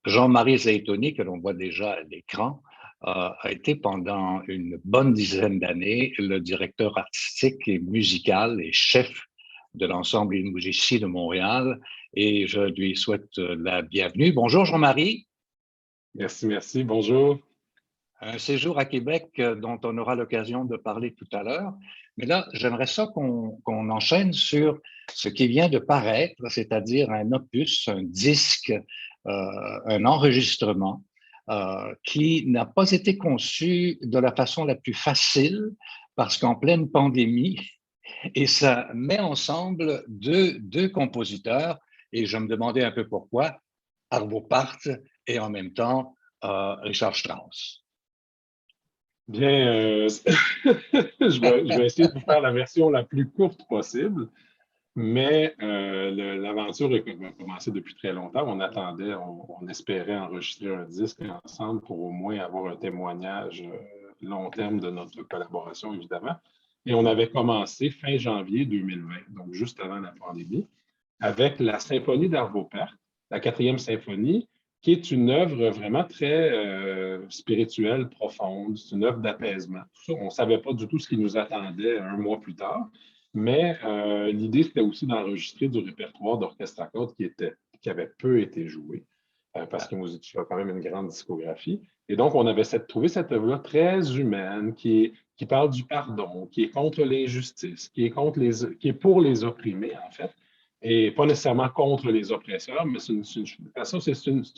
Jean-Marie Zaitoni, que l'on voit déjà à l'écran, a été pendant une bonne dizaine d'années le directeur artistique et musical et chef de l'ensemble INMUJICI de Montréal et je lui souhaite la bienvenue. Bonjour Jean-Marie. Merci, merci. Bonjour. Un séjour à Québec dont on aura l'occasion de parler tout à l'heure. Mais là, j'aimerais ça qu'on enchaîne sur ce qui vient de paraître, c'est-à-dire un opus, un disque, un enregistrement qui n'a pas été conçu de la façon la plus facile parce qu'en pleine pandémie, et ça met ensemble deux compositeurs, et je me demandais un peu pourquoi, Arvo Pärt et en même temps Richard Strauss. Bien, je vais essayer de vous faire la version la plus courte possible, mais l'aventure a commencé depuis très longtemps. On attendait, on espérait enregistrer un disque ensemble pour au moins avoir un témoignage long terme de notre collaboration, évidemment. Et on avait commencé fin janvier 2020, donc juste avant la pandémie, avec la symphonie d'Arvo Pärt, la quatrième symphonie, qui est une œuvre vraiment très spirituelle, profonde. C'est une œuvre d'apaisement. On ne savait pas du tout ce qui nous attendait un mois plus tard, mais l'idée, c'était aussi d'enregistrer du répertoire d'orchestre à cordes qui avait peu été joué, parce que Musici a quand même une grande discographie. Et donc, on avait trouvé cette œuvre-là très humaine, qui parle du pardon, qui est contre l'injustice, qui est pour les opprimés, en fait, et pas nécessairement contre les oppresseurs, mais c'est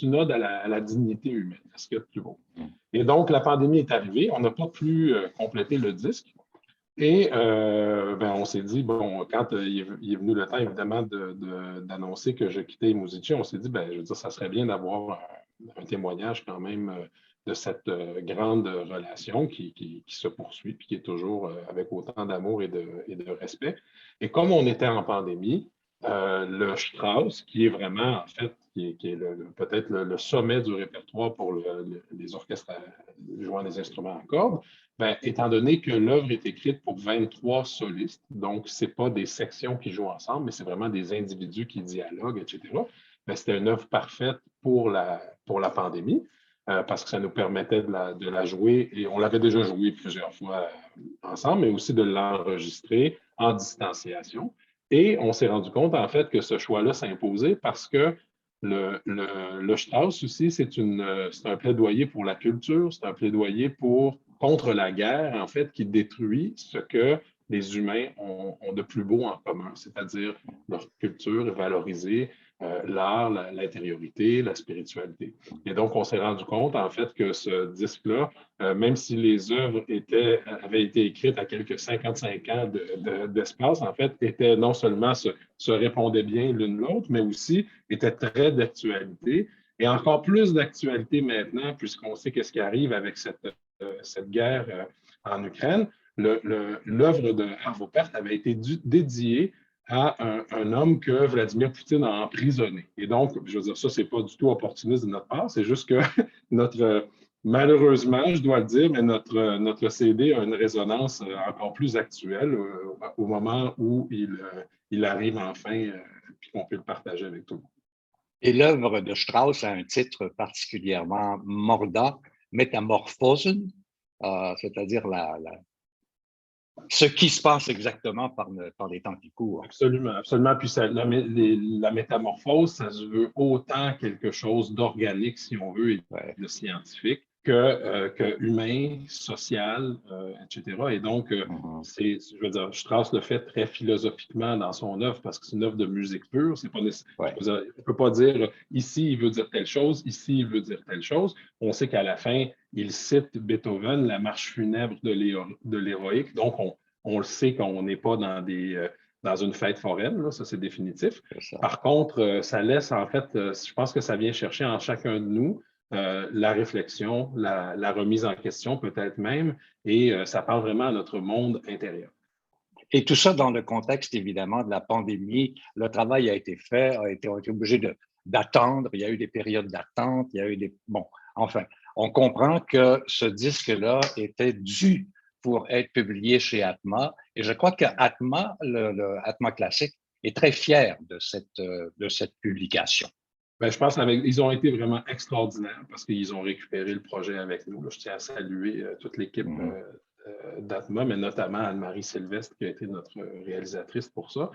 une ode à la dignité humaine, à ce qu'il y a de plus beau. Et donc, la pandémie est arrivée, on n'a pas pu compléter le disque, et on s'est dit, bon, quand il est venu le temps, évidemment, d'annoncer que je quittais Musici, on s'est dit, je veux dire, ça serait bien d'avoir un témoignage quand même de cette grande relation qui se poursuit, puis qui est toujours avec autant d'amour et de respect. Et comme on était en pandémie, le Strauss, qui est vraiment, en fait, qui est peut-être le sommet du répertoire pour les orchestres jouant des instruments à cordes, étant donné que l'œuvre est écrite pour 23 solistes, donc ce n'est pas des sections qui jouent ensemble, mais c'est vraiment des individus qui dialoguent, etc., c'était une œuvre parfaite pour la pandémie, parce que ça nous permettait de la jouer, et on l'avait déjà joué plusieurs fois ensemble, mais aussi de l'enregistrer en distanciation. Et on s'est rendu compte, en fait, que ce choix-là s'imposait parce que le Strauss aussi, c'est un plaidoyer pour la culture, c'est un plaidoyer contre la guerre, en fait, qui détruit ce que les humains ont de plus beau en commun, c'est-à-dire leur culture valoriser l'art, l'intériorité, la spiritualité. Et donc, on s'est rendu compte, en fait, que ce disque-là, même si les œuvres avaient été écrites à quelques 55 ans d'espace, en fait, non seulement se répondaient bien l'une l'autre, mais aussi étaient très d'actualité. Et encore plus d'actualité maintenant, puisqu'on sait qu'est-ce qui arrive avec cette guerre en Ukraine. L'œuvre de Arvo Pärt avait été dédiée à un homme que Vladimir Poutine a emprisonné. Et donc, je veux dire, ça, c'est pas du tout opportuniste de notre part, c'est juste que malheureusement, je dois le dire, mais notre CD a une résonance encore plus actuelle au moment où il arrive enfin, puis qu'on peut le partager avec tout le monde. Et l'œuvre de Strauss a un titre particulièrement mordant, Métamorphosen, c'est-à-dire ce qui se passe exactement par les temps qui courent. Absolument, absolument. Puis la métamorphose, ça se veut autant quelque chose d'organique, si on veut, et de scientifique, que humain, social, etc. Et donc, je veux dire, Strauss le fait très philosophiquement dans son œuvre parce que c'est une œuvre de musique pure. C'est pas on ne peut pas dire ici, il veut dire telle chose, ici, il veut dire telle chose. On sait qu'à la fin, il cite Beethoven, la marche funèbre de l'héroïque. Donc, on le sait qu'on n'est pas dans une fête foraine, là, ça c'est définitif. Par contre, ça laisse en fait, je pense que ça vient chercher en chacun de nous la réflexion, la remise en question peut-être même, et ça parle vraiment à notre monde intérieur. Et tout ça dans le contexte, évidemment, de la pandémie. Le travail a été fait, on a été obligé d'attendre. Il y a eu des périodes d'attente, il y a eu des... Bon, enfin, on comprend que ce disque-là était dû pour être publié chez Atma. Et je crois que Atma, le Atma Classique, est très fier de cette publication. Ben, je pense qu'ils ont été vraiment extraordinaires parce qu'ils ont récupéré le projet avec nous. Là, je tiens à saluer toute l'équipe Mhm. d'Atma, mais notamment Anne-Marie Sylvestre qui a été notre réalisatrice pour ça,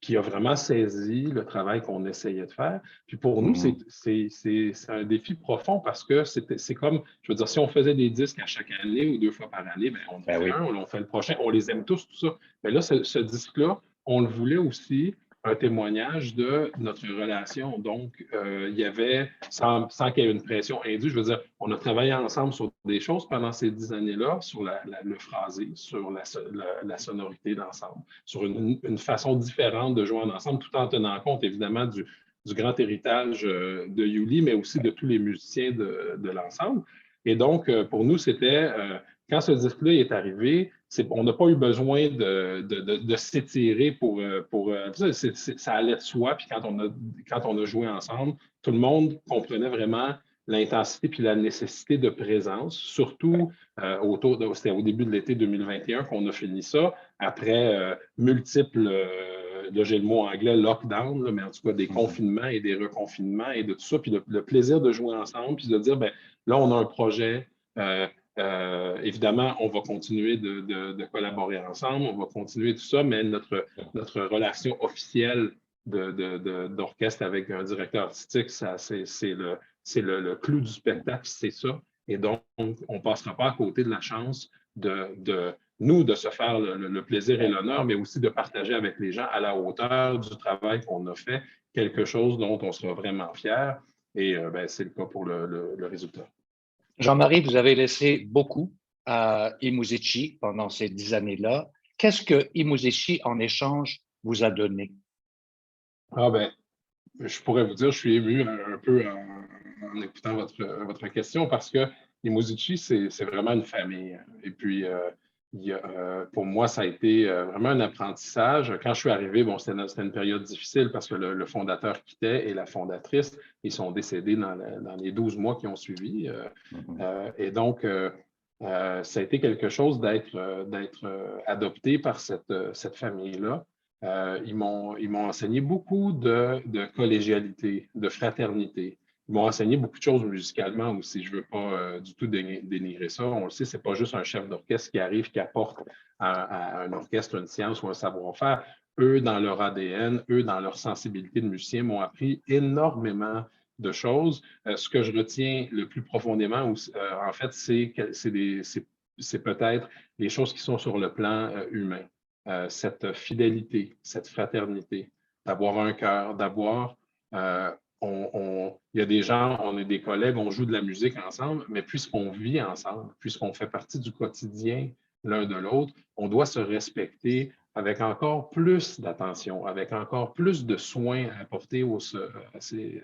qui a vraiment saisi le travail qu'on essayait de faire. Puis pour nous, Mhm. c'est un défi profond parce que c'est comme, je veux dire, si on faisait des disques à chaque année ou 2 fois par année, bien, on en Ben fait oui. un, on en fait le prochain, on les aime tous, tout ça. Mais là, ce disque-là, on le voulait aussi un témoignage de notre relation. Donc, il y avait, sans qu'il y ait une pression indue, je veux dire, on a travaillé ensemble sur des choses pendant ces 10 années-là, sur le phrasé, sur la sonorité d'ensemble, sur une façon différente de jouer ensemble, tout en tenant compte, évidemment, du grand héritage de Yuli, mais aussi de tous les musiciens de l'ensemble. Et donc, pour nous, c'était, quand ce disque-là est arrivé, on n'a pas eu besoin de s'étirer ça allait de soi. Puis quand on a joué ensemble, tout le monde comprenait vraiment l'intensité puis la nécessité de présence, surtout c'était au début de l'été 2021 qu'on a fini ça, après multiples, là j'ai le mot anglais, lockdown, là, mais en tout cas des Mhm. confinements et des reconfinements et de tout ça, puis le plaisir de jouer ensemble, puis de dire, ben là, on a un projet. Évidemment, on va continuer de collaborer ensemble, on va continuer tout ça, mais notre relation officielle d'orchestre avec un directeur artistique, c'est le clou du spectacle, c'est ça. Et donc, on ne passera pas à côté de la chance nous, de se faire le plaisir et l'honneur, mais aussi de partager avec les gens à la hauteur du travail qu'on a fait, quelque chose dont on sera vraiment fier. Et ben, c'est le cas pour le résultat. Jean-Marie, vous avez laissé beaucoup à I pendant ces 10 années-là. Qu'est-ce que I en échange vous a donné? Ah ben, je pourrais vous dire, je suis ému un peu en écoutant votre question parce que les Musici, c'est vraiment une famille. Et puis, pour moi, ça a été vraiment un apprentissage. Quand je suis arrivé, bon, c'était une période difficile parce que le fondateur quittait et la fondatrice, ils sont décédés dans les 12 mois qui ont suivi. Mhm. Et donc, ça a été quelque chose d'être adopté par cette famille-là. Ils m'ont enseigné beaucoup de collégialité, de fraternité. Ils m'ont enseigné beaucoup de choses musicalement aussi. Je ne veux pas du tout dénigrer ça. On le sait, ce n'est pas juste un chef d'orchestre qui arrive, qui apporte à un orchestre une science ou un savoir-faire. Eux, dans leur ADN, eux, dans leur sensibilité de musicien, m'ont appris énormément de choses. Ce que je retiens le plus profondément, en fait, c'est peut-être les choses qui sont sur le plan humain. Cette fidélité, cette fraternité, d'avoir un cœur, euh, il y a des gens, on est des collègues, on joue de la musique ensemble, mais puisqu'on vit ensemble, puisqu'on fait partie du quotidien l'un de l'autre, on doit se respecter avec encore plus d'attention, avec encore plus de soins à apporter à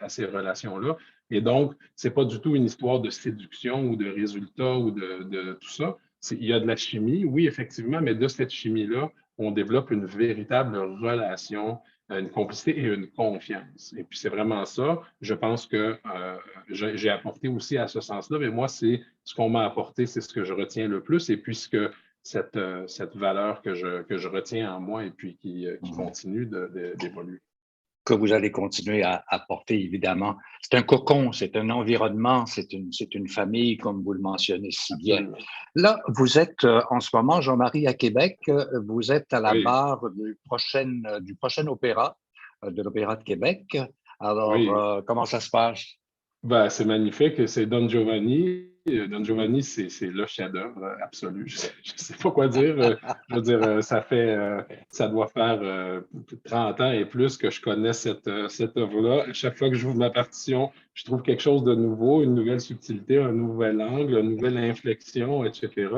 ces relations-là. Et donc, ce n'est pas du tout une histoire de séduction ou de résultat ou de tout ça. Il y a de la chimie, oui, effectivement, mais de cette chimie-là, on développe une véritable relation, une complicité et une confiance. Et puis c'est vraiment ça. Je pense que j'ai apporté aussi à ce sens-là, mais moi, c'est ce qu'on m'a apporté, c'est ce que je retiens le plus. Et puis cette valeur que je retiens en moi et puis qui Mhm. continue d'évoluer. Que vous allez continuer à porter, évidemment. C'est un cocon, c'est un environnement, c'est une famille, comme vous le mentionnez si bien. Absolument. Là, vous êtes en ce moment, Jean-Marie, à Québec. Vous êtes à la Oui, barre du prochain opéra, de l'Opéra de Québec. Alors, oui. comment ça se passe? Ben, c'est magnifique. C'est Don Giovanni. Don Giovanni, c'est le chef-d'œuvre absolu. Je ne sais pas quoi dire. Je veux dire, ça doit faire 30 ans et plus que je connais cette œuvre-là. À chaque fois que j'ouvre ma partition, je trouve quelque chose de nouveau, une nouvelle subtilité, un nouvel angle, une nouvelle inflexion, etc.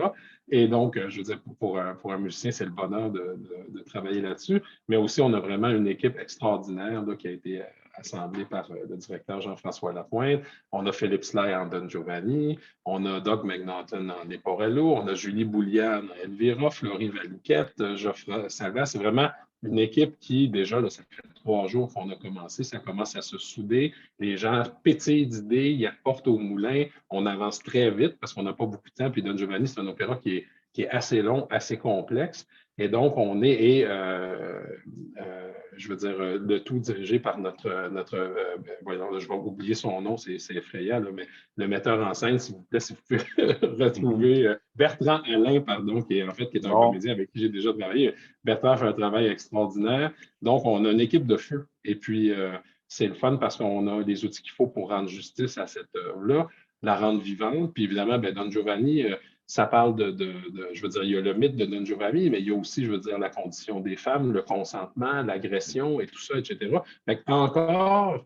Et donc, je veux dire, pour un musicien, c'est le bonheur de travailler là-dessus. Mais aussi, on a vraiment une équipe extraordinaire là, qui a été assemblée par le directeur Jean-François Lapointe. On a Philippe Sly en Don Giovanni, on a Doug McNaughton en Leporello, on a Julie Bouliane en Elvira, Florie Valouquette, Geoffroy Salva. C'est vraiment une équipe qui, déjà, là, ça fait 3 jours qu'on a commencé, ça commence à se souder. Les gens pétillent d'idées, ils apportent au moulin. On avance très vite parce qu'on n'a pas beaucoup de temps. Puis Don Giovanni, c'est un opéra qui est assez long, assez complexe. Et donc, je veux dire, le tout dirigé par voyons, je vais oublier son nom, c'est effrayant, là, mais le metteur en scène, s'il vous plaît, si vous pouvez retrouver Bertrand Alain, pardon, qui est un Bon, comédien avec qui j'ai déjà travaillé. Bertrand fait un travail extraordinaire. Donc, on a une équipe de feu. Et puis, c'est le fun parce qu'on a les outils qu'il faut pour rendre justice à cette œuvre-là, la rendre vivante. Puis évidemment, ben, Don Giovanni, ça parle je veux dire, il y a le mythe de Don Giovanni, mais il y a aussi, je veux dire, la condition des femmes, le consentement, l'agression et tout ça, etc. Fait encore,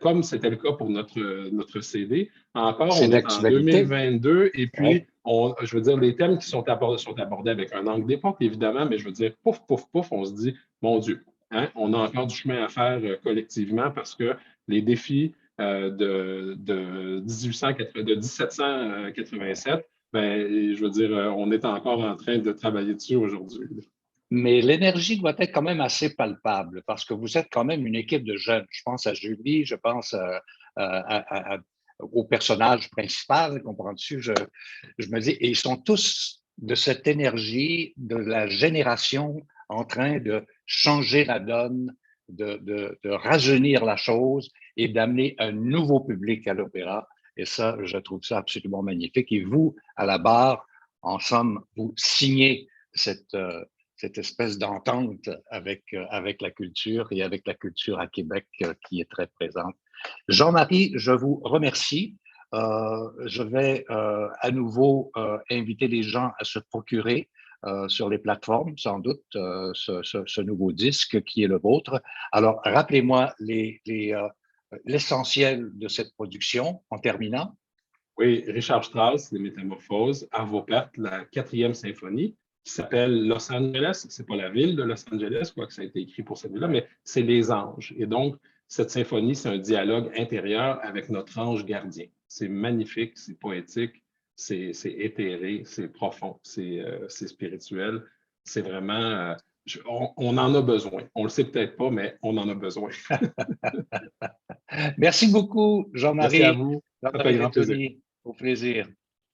comme c'était le cas pour notre CD, encore, c'est on est en d'actualité. 2022 et puis, Oui. je veux dire, les thèmes qui sont abordés avec un angle d'époque, évidemment, mais je veux dire, pouf, pouf, pouf, on se dit, mon Dieu, hein, on a encore du chemin à faire collectivement parce que les défis de 1787, ben, je veux dire, on est encore en train de travailler dessus aujourd'hui. Mais l'énergie doit être quand même assez palpable parce que vous êtes quand même une équipe de jeunes. Je pense à Julie, je pense au personnage principal, comprends-tu? Je me dis, et ils sont tous de cette énergie de la génération en train de changer la donne, de rajeunir la chose et d'amener un nouveau public à l'opéra. Et ça, je trouve ça absolument magnifique. Et vous, à la barre, en somme, vous signez cette espèce d'entente avec la culture et avec la culture à Québec qui est très présente. Jean-Marie, je vous remercie. Je vais à nouveau inviter les gens à se procurer sur les plateformes, sans doute, ce nouveau disque qui est le vôtre. Alors, rappelez-moi l'essentiel de cette production en terminant. Oui, Richard Strauss, Les Métamorphoses, Arvo Pärt, la 4e symphonie, qui s'appelle Los Angeles. C'est pas la ville de Los Angeles, quoique ça a été écrit pour cette ville-là, mais c'est les anges. Et donc, cette symphonie, c'est un dialogue intérieur avec notre ange gardien. C'est magnifique, c'est poétique, c'est éthéré, c'est profond, c'est spirituel. C'est vraiment... on en a besoin. On le sait peut-être pas, mais on en a besoin. Merci beaucoup, Merci à Jean-Marie. vous. Ça fait Jean-Marie grand plaisir. Détoni, au plaisir.